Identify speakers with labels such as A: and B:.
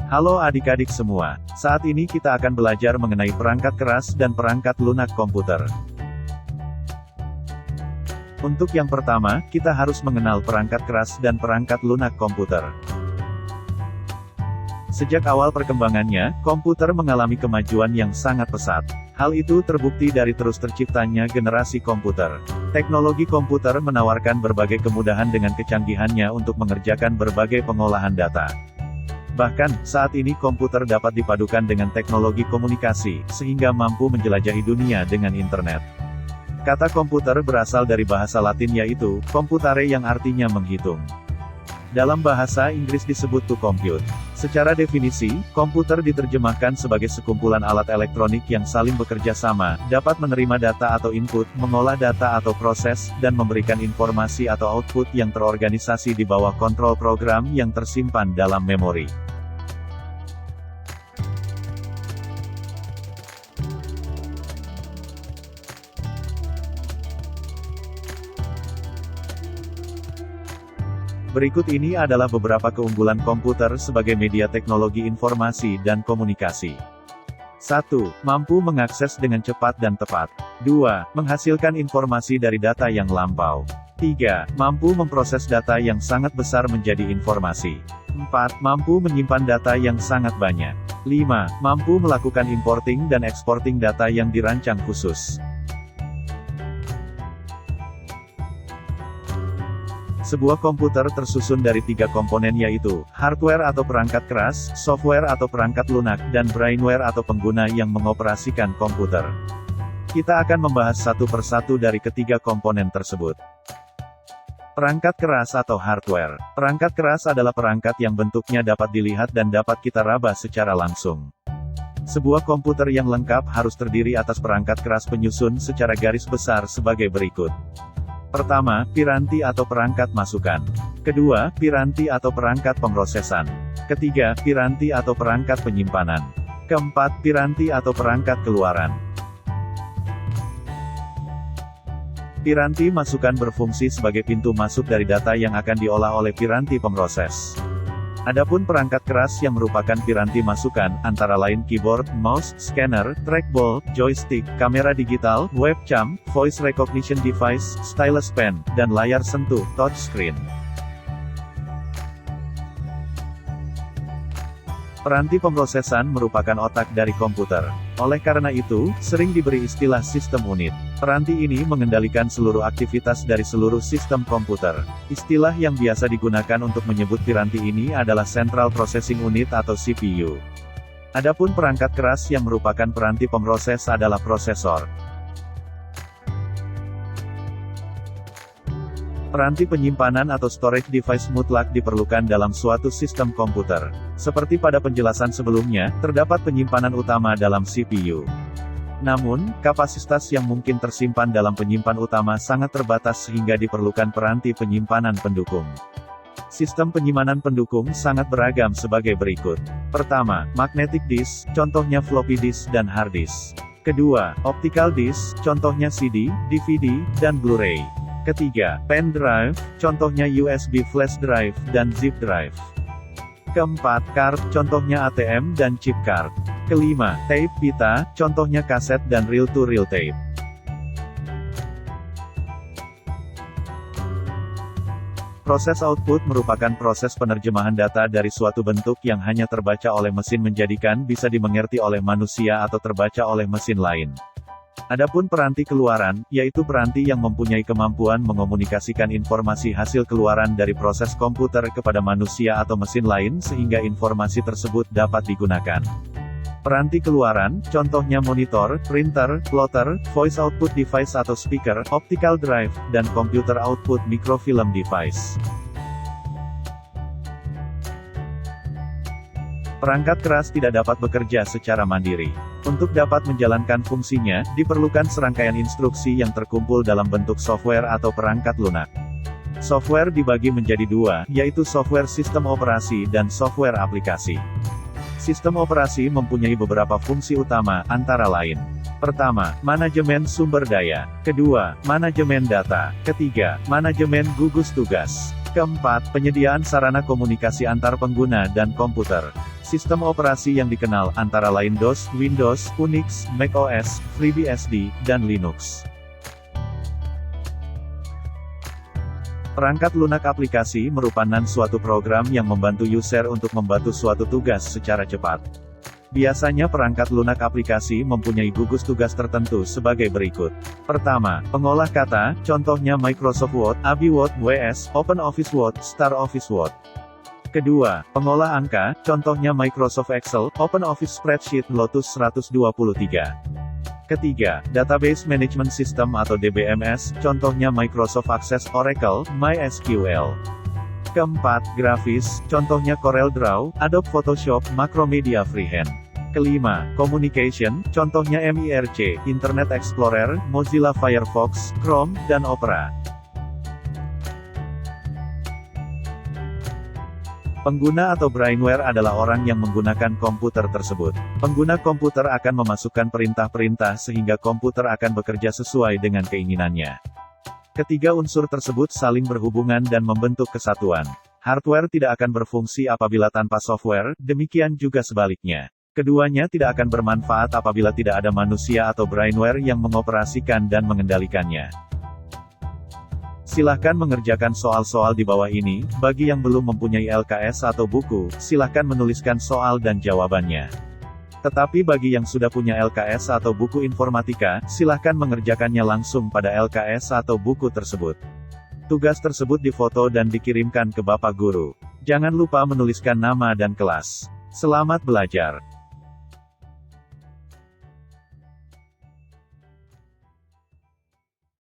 A: Halo adik-adik semua, saat ini kita akan belajar mengenai perangkat keras dan perangkat lunak komputer. Untuk yang pertama, kita harus mengenal perangkat keras dan perangkat lunak komputer. Sejak awal perkembangannya, komputer mengalami kemajuan yang sangat pesat. Hal itu terbukti dari terus terciptanya generasi komputer. Teknologi komputer menawarkan berbagai kemudahan dengan kecanggihannya untuk mengerjakan berbagai pengolahan data. Bahkan, saat ini komputer dapat dipadukan dengan teknologi komunikasi, sehingga mampu menjelajahi dunia dengan internet. Kata komputer berasal dari bahasa Latin yaitu, computare yang artinya menghitung. Dalam bahasa Inggris disebut to compute. Secara definisi, komputer diterjemahkan sebagai sekumpulan alat elektronik yang saling bekerja sama, dapat menerima data atau input, mengolah data atau proses, dan memberikan informasi atau output yang terorganisasi di bawah kontrol program yang tersimpan dalam memori. Berikut ini adalah beberapa keunggulan komputer sebagai media teknologi informasi dan komunikasi. 1. Mampu mengakses dengan cepat dan tepat. 2. Menghasilkan informasi dari data yang lampau. 3. Mampu memproses data yang sangat besar menjadi informasi. 4. Mampu menyimpan data yang sangat banyak. 5. Mampu melakukan importing dan exporting data yang dirancang khusus. Sebuah komputer tersusun dari 3 komponen yaitu, hardware atau perangkat keras, software atau perangkat lunak, dan brainware atau pengguna yang mengoperasikan komputer. Kita akan membahas satu persatu dari ketiga komponen tersebut. Perangkat keras atau hardware. Perangkat keras adalah perangkat yang bentuknya dapat dilihat dan dapat kita raba secara langsung. Sebuah komputer yang lengkap harus terdiri atas perangkat keras penyusun secara garis besar sebagai berikut. Pertama, piranti atau perangkat masukan. Kedua, piranti atau perangkat pemrosesan. Ketiga, piranti atau perangkat penyimpanan. Keempat, piranti atau perangkat keluaran. Piranti masukan berfungsi sebagai pintu masuk dari data yang akan diolah oleh piranti pemroses. Adapun perangkat keras yang merupakan piranti masukan, antara lain keyboard, mouse, scanner, trackball, joystick, kamera digital, webcam, voice recognition device, stylus pen, dan layar sentuh, touchscreen. Piranti pemrosesan merupakan otak dari komputer. Oleh karena itu, sering diberi istilah sistem unit. Piranti ini mengendalikan seluruh aktivitas dari seluruh sistem komputer. Istilah yang biasa digunakan untuk menyebut piranti ini adalah Central Processing Unit atau CPU. Adapun perangkat keras yang merupakan piranti pemroses adalah prosesor. Piranti penyimpanan atau storage device mutlak diperlukan dalam suatu sistem komputer. Seperti pada penjelasan sebelumnya, terdapat penyimpanan utama dalam CPU. Namun, kapasitas yang mungkin tersimpan dalam penyimpan utama sangat terbatas sehingga diperlukan piranti penyimpanan pendukung. Sistem penyimpanan pendukung sangat beragam sebagai berikut. Pertama, magnetic disk, contohnya floppy disk dan hard disk. Kedua, optical disk, contohnya CD, DVD, dan Blu-ray. Ketiga, pen drive, contohnya USB flash drive, dan zip drive. Keempat, card, contohnya ATM dan chip card. Kelima, tape pita, contohnya kaset dan reel-to-reel tape. Proses output merupakan proses penerjemahan data dari suatu bentuk yang hanya terbaca oleh mesin menjadikan bisa dimengerti oleh manusia atau terbaca oleh mesin lain. Adapun piranti keluaran, yaitu piranti yang mempunyai kemampuan mengomunikasikan informasi hasil keluaran dari proses komputer kepada manusia atau mesin lain sehingga informasi tersebut dapat digunakan. Piranti keluaran, contohnya monitor, printer, plotter, voice output device atau speaker, optical drive, dan computer output microfilm device. Perangkat keras tidak dapat bekerja secara mandiri. Untuk dapat menjalankan fungsinya, diperlukan serangkaian instruksi yang terkumpul dalam bentuk software atau perangkat lunak. Software dibagi menjadi dua, yaitu software sistem operasi dan software aplikasi. Sistem operasi mempunyai beberapa fungsi utama, antara lain. Pertama, manajemen sumber daya. Kedua, manajemen data. Ketiga, manajemen gugus tugas. Keempat, penyediaan sarana komunikasi antar pengguna dan komputer. Sistem operasi yang dikenal antara lain DOS, Windows, Unix, macOS, FreeBSD, dan Linux. Perangkat lunak aplikasi merupakan suatu program yang membantu user untuk membantu suatu tugas secara cepat. Biasanya perangkat lunak aplikasi mempunyai gugus tugas tertentu sebagai berikut. Pertama, pengolah kata, contohnya Microsoft Word, ABI Word, WS, OpenOffice Word, StarOffice Word. Kedua, pengolah angka, contohnya Microsoft Excel, OpenOffice Spreadsheet, Lotus 123. Ketiga, Database Management System atau DBMS, contohnya Microsoft Access, Oracle, MySQL. Keempat, grafis, contohnya CorelDRAW, Adobe Photoshop, Macromedia Freehand. Kelima, communication, contohnya MIRC, Internet Explorer, Mozilla Firefox, Chrome, dan Opera. Pengguna atau brainware adalah orang yang menggunakan komputer tersebut. Pengguna komputer akan memasukkan perintah-perintah sehingga komputer akan bekerja sesuai dengan keinginannya. Ketiga unsur tersebut saling berhubungan dan membentuk kesatuan. Hardware tidak akan berfungsi apabila tanpa software, demikian juga sebaliknya. Keduanya tidak akan bermanfaat apabila tidak ada manusia atau brainware yang mengoperasikan dan mengendalikannya. Silahkan mengerjakan soal-soal di bawah ini. Bagi yang belum mempunyai LKS atau buku, silahkan menuliskan soal dan jawabannya. Tetapi bagi yang sudah punya LKS atau buku informatika, silahkan mengerjakannya langsung pada LKS atau buku tersebut. Tugas tersebut difoto dan dikirimkan ke Bapak Guru. Jangan lupa menuliskan nama dan kelas. Selamat belajar.